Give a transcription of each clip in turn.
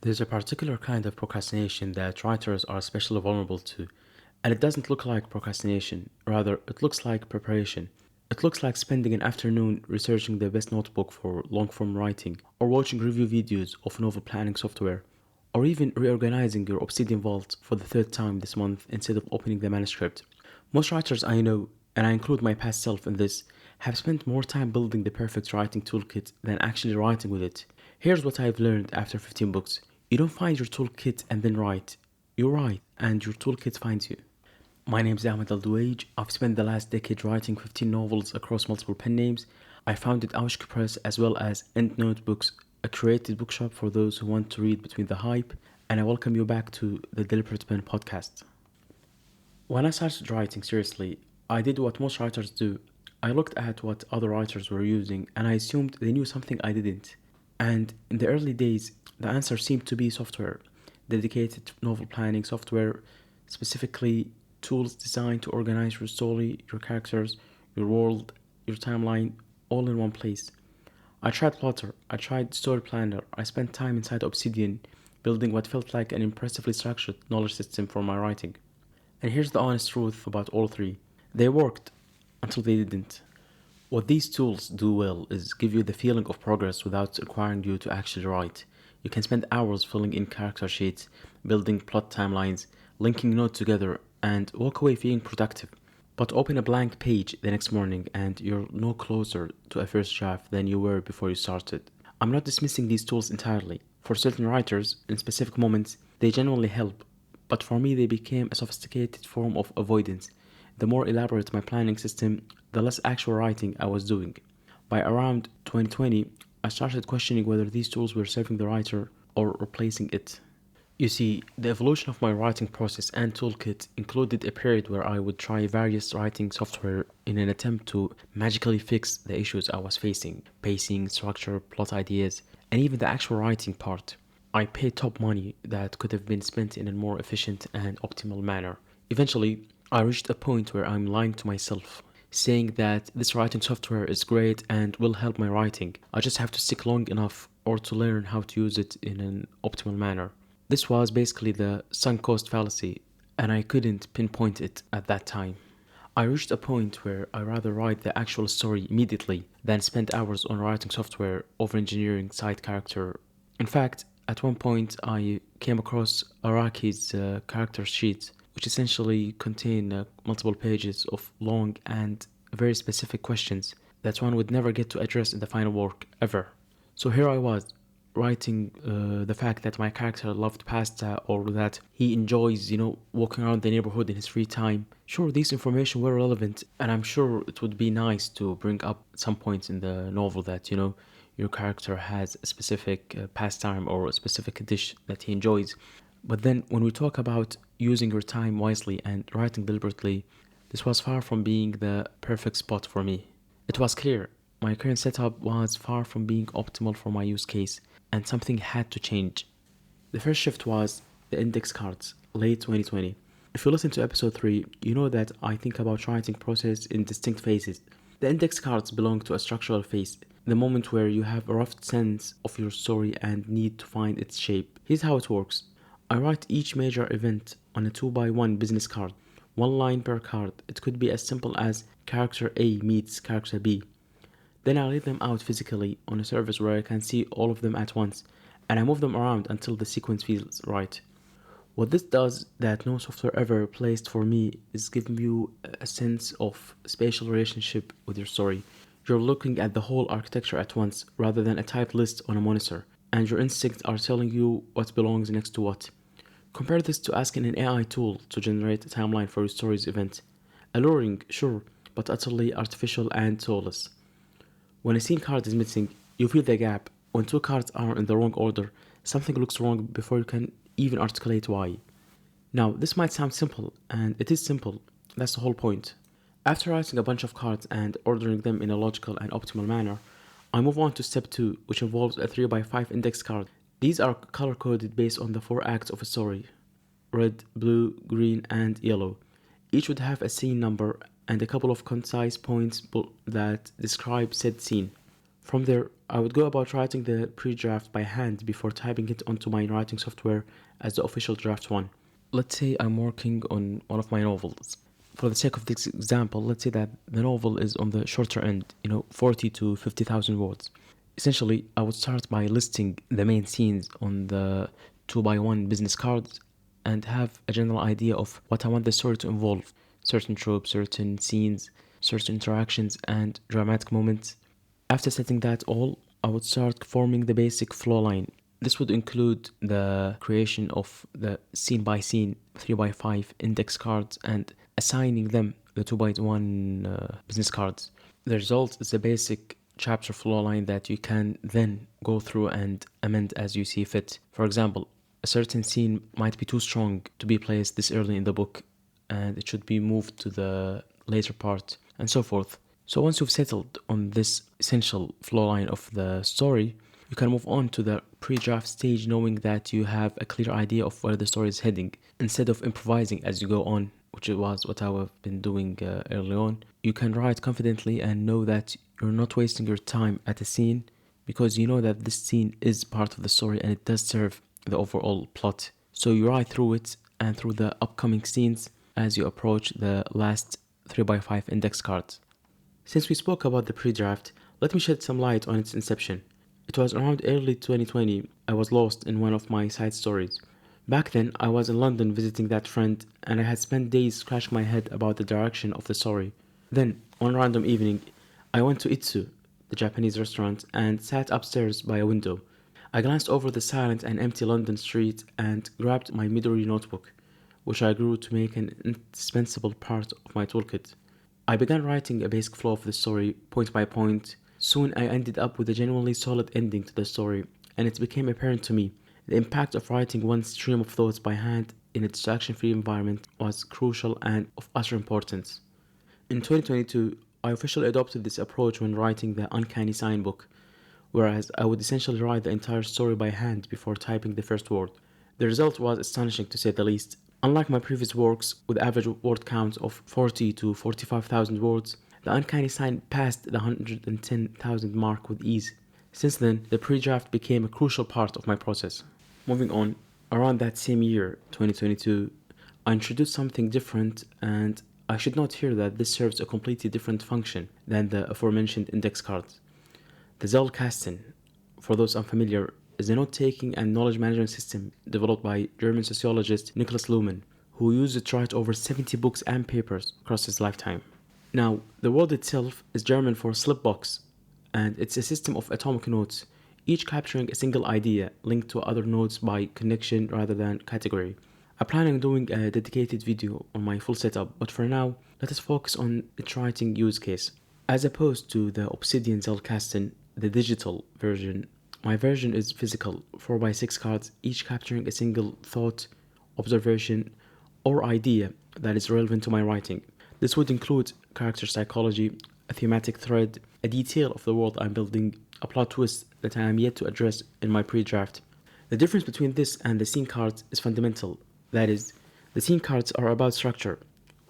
There's a particular kind of procrastination that writers are especially vulnerable to, and it doesn't look like procrastination. Rather, it looks like preparation. It looks like spending an afternoon researching the best notebook for long form writing, or watching review videos of novel planning software, or even reorganizing your Obsidian vault for the third time this month instead of opening the manuscript. Most writers I know, and I include my past self in this, have spent more time building the perfect writing toolkit than actually writing with it. Here's what I've learned after 15 books. You don't find your toolkit and then write. You write, and your toolkit finds you. My name's Ahmed Al-Duwage. I've spent the last decade writing 15 novels across multiple pen names. I founded Aushk Press as well as EndNote Books, a curated bookshop for those who want to read between the hype, and I welcome you back to the Deliberate Pen podcast. When I started writing seriously, I did what most writers do. I looked at what other writers were using and I assumed they knew something I didn't. And in the early days, the answer seemed to be software, dedicated novel planning software, specifically tools designed to organize your story, your characters, your world, your timeline, all in one place. I tried Plotter, I tried Story Planner, I spent time inside Obsidian, building what felt like an impressively structured knowledge system for my writing. And here's the honest truth about all three. They worked until they didn't. What these tools do well is give you the feeling of progress without requiring you to actually write. You can spend hours filling in character sheets, building plot timelines, linking notes together, and walk away feeling productive. But open a blank page the next morning and you're no closer to a first draft than you were before you started. I'm not dismissing these tools entirely. For certain writers, in specific moments, they genuinely help, but for me they became a sophisticated form of avoidance. The more elaborate my planning system, the less actual writing I was doing. By around 2020, I started questioning whether these tools were serving the writer or replacing it. You see, the evolution of my writing process and toolkit included a period where I would try various writing software in an attempt to magically fix the issues I was facing: pacing, structure, plot ideas, and even the actual writing part. I paid top money that could have been spent in a more efficient and optimal manner. Eventually, I reached a point where I'm lying to myself, saying that this writing software is great and will help my writing. I just have to stick long enough or to learn how to use it in an optimal manner. This was basically the sunk cost fallacy, and I couldn't pinpoint it at that time. I reached a point where I rather write the actual story immediately than spend hours on writing software over engineering side character. In fact, at one point I came across Araki's character sheet, which essentially contain multiple pages of long and very specific questions that one would never get to address in the final work ever. So here I was, writing the fact that my character loved pasta or that he enjoys, walking around the neighborhood in his free time. Sure, these information were relevant, and I'm sure it would be nice to bring up at some point in the novel that, your character has a specific pastime or a specific dish that he enjoys. But then when we talk about using your time wisely and writing deliberately, this was far from being the perfect spot for me. It was clear my current setup was far from being optimal for my use case, and something had to change. The first shift was the index cards, late 2020. If you listen to episode 3, you know that I think about writing process in distinct phases. The index cards belong to a structural phase, the moment where you have a rough sense of your story and need to find its shape. Here's how it works. I write each major event on a 2x1 business card, one line per card. It could be as simple as character A meets character B. Then I lay them out physically on a surface where I can see all of them at once, and I move them around until the sequence feels right. What this does that no software ever replaced for me is give you a sense of spatial relationship with your story. You're looking at the whole architecture at once rather than a typed list on a monitor, and your instincts are telling you what belongs next to what. Compare this to asking an AI tool to generate a timeline for your story's event. Alluring, sure, but utterly artificial and soulless. When a scene card is missing, you feel the gap. When two cards are in the wrong order, something looks wrong before you can even articulate why. Now, this might sound simple, and it is simple. That's the whole point. After writing a bunch of cards and ordering them in a logical and optimal manner, I move on to step 2, which involves a 3x5 index card. These are color coded based on the 4 acts of a story: red, blue, green, and yellow. Each would have a scene number and a couple of concise points that describe said scene. From there, I would go about writing the pre-draft by hand before typing it onto my writing software as the official draft one. Let's say I'm working on one of my novels. For the sake of this example, let's say that the novel is on the shorter end, 40 to 50,000 words. Essentially, I would start by listing the main scenes on the 2 by 1 business cards and have a general idea of what I want the story to involve: certain tropes, certain scenes, certain interactions, and dramatic moments. After setting that all, I would start forming the basic flow line. This would include the creation of the scene by scene 3 by 5 index cards and assigning them the 2 by 1 business cards. The result is a basic chapter flow line that you can then go through and amend as you see fit. For example, a certain scene might be too strong to be placed this early in the book and it should be moved to the later part, and so forth. So once you've settled on this essential flow line of the story, you can move on to the pre-draft stage knowing that you have a clear idea of where the story is heading. Instead of improvising as you go on, which was what I've been doing early on, you can write confidently and know that you're not wasting your time at a scene because you know that this scene is part of the story and it does serve the overall plot. So you write through it and through the upcoming scenes as you approach the last 3 by 5 index cards. Since we spoke about the pre-draft, let me shed some light on its inception. It was around early 2020 I was lost in one of my side stories. Back then, I was in London visiting that friend and I had spent days scratching my head about the direction of the story. Then, one random evening, I went to Itsu, the Japanese restaurant, and sat upstairs by a window. I glanced over the silent and empty London street and grabbed my Midori notebook, which I grew to make an indispensable part of my toolkit. I began writing a basic flow of the story, point by point. Soon I ended up with a genuinely solid ending to the story, and it became apparent to me the impact of writing one stream of thoughts by hand in a distraction-free environment was crucial and of utter importance. In 2022, I officially adopted this approach when writing the Uncanny Sign book, whereas I would essentially write the entire story by hand before typing the first word. The result was astonishing to say the least. Unlike my previous works, with average word counts of 40 to 45,000 words, the Uncanny Sign passed the 110,000 mark with ease. Since then, the pre-draft became a crucial part of my process. Moving on, around that same year, 2022, I introduced something different, and I should note here that this serves a completely different function than the aforementioned index cards. The Zettelkasten, for those unfamiliar, is a note-taking and knowledge management system developed by German sociologist Niklas Luhmann, who used it to write over 70 books and papers across his lifetime. Now, the word itself is German for slipbox, and it's a system of atomic notes, each capturing a single idea linked to other notes by connection rather than category. I plan on doing a dedicated video on my full setup, but for now, let us focus on its writing use case. As opposed to the Obsidian Zettelkasten, the digital version, my version is physical, 4 by 6 cards, each capturing a single thought, observation, or idea that is relevant to my writing. This would include character psychology, a thematic thread, a detail of the world I'm building, a plot twist that I am yet to address in my pre-draft. The difference between this and the scene cards is fundamental. That is, the scene cards are about structure,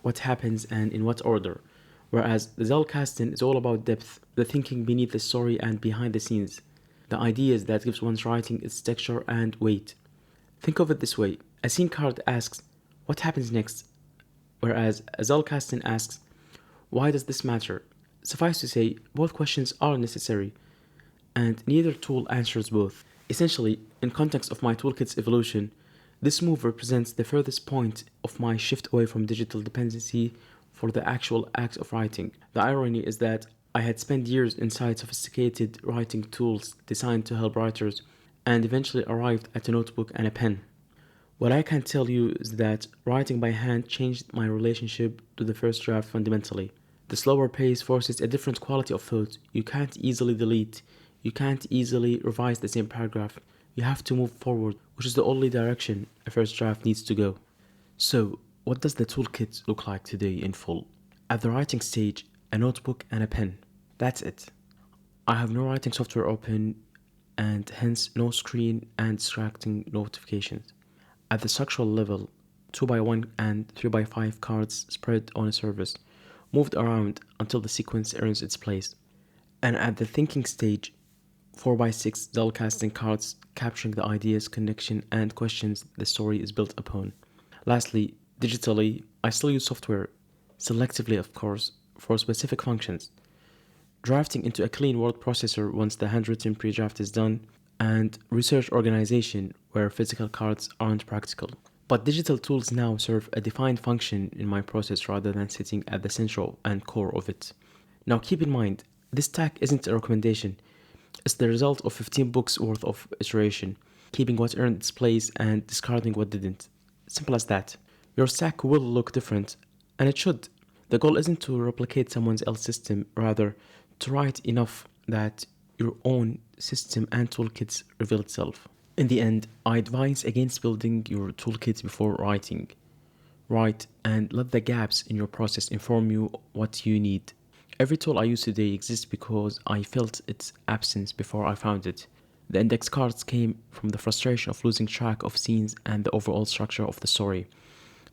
what happens and in what order, whereas the Zettelkasten is all about depth, the thinking beneath the story and behind the scenes, the ideas that gives one's writing its texture and weight. Think of it this way: a scene card asks, what happens next? Whereas a Zettelkasten asks, why does this matter? Suffice to say, both questions are necessary, and neither tool answers both. Essentially, in context of my toolkit's evolution, this move represents the furthest point of my shift away from digital dependency for the actual act of writing. The irony is that I had spent years inside sophisticated writing tools designed to help writers and eventually arrived at a notebook and a pen. What I can tell you is that writing by hand changed my relationship to the first draft fundamentally. The slower pace forces a different quality of thought. You can't easily delete. You can't easily revise the same paragraph. You have to move forward, which is the only direction a first draft needs to go. So, what does the toolkit look like today in full? At the writing stage, a notebook and a pen. That's it. I have no writing software open and hence no screen and distracting notifications. At the structural level, 2 by 1 and 3 by 5 cards spread on a surface, moved around until the sequence earns its place. And at the thinking stage, 4 by 6 Zettelkasten cards capturing the ideas, connection, and questions the story is built upon. Lastly, digitally, I still use software, selectively of course, for specific functions. Drafting into a clean word processor once the handwritten pre-draft is done, and research organization where physical cards aren't practical. But digital tools now serve a defined function in my process rather than sitting at the central and core of it. Now keep in mind, this tag isn't a recommendation, it's the result of 15 books worth of iteration, keeping what earned its place and discarding what didn't. Simple as that. Your stack will look different, and it should. The goal isn't to replicate someone else's system, rather, to write enough that your own system and toolkits reveal itself. In the end, I advise against building your toolkit before writing. Write and let the gaps in your process inform you what you need. Every tool I use today exists because I felt its absence before I found it. The index cards came from the frustration of losing track of scenes and the overall structure of the story.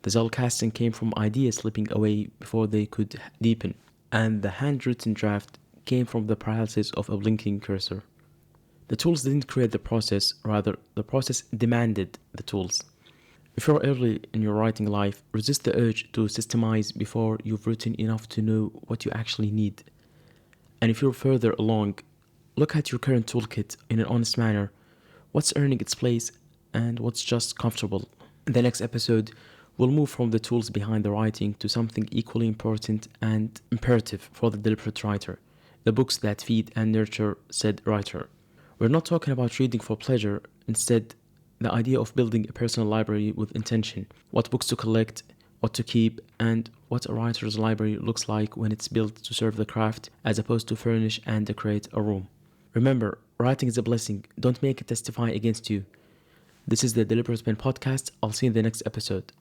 The Zettelkasten came from ideas slipping away before they could deepen. And the handwritten draft came from the paralysis of a blinking cursor. The tools didn't create the process, rather, the process demanded the tools. If you're early in your writing life, resist the urge to systemize before you've written enough to know what you actually need. And if you're further along, look at your current toolkit in an honest manner. What's earning its place and what's just comfortable? In the next episode, we'll move from the tools behind the writing to something equally important and imperative for the deliberate writer, the books that feed and nurture said writer. We're not talking about reading for pleasure, instead, the idea of building a personal library with intention, what books to collect, what to keep, and what a writer's library looks like when it's built to serve the craft as opposed to furnish and decorate a room. Remember, writing is a blessing. Don't make it testify against you. This is the Deliberate Pen Podcast. I'll see you in the next episode.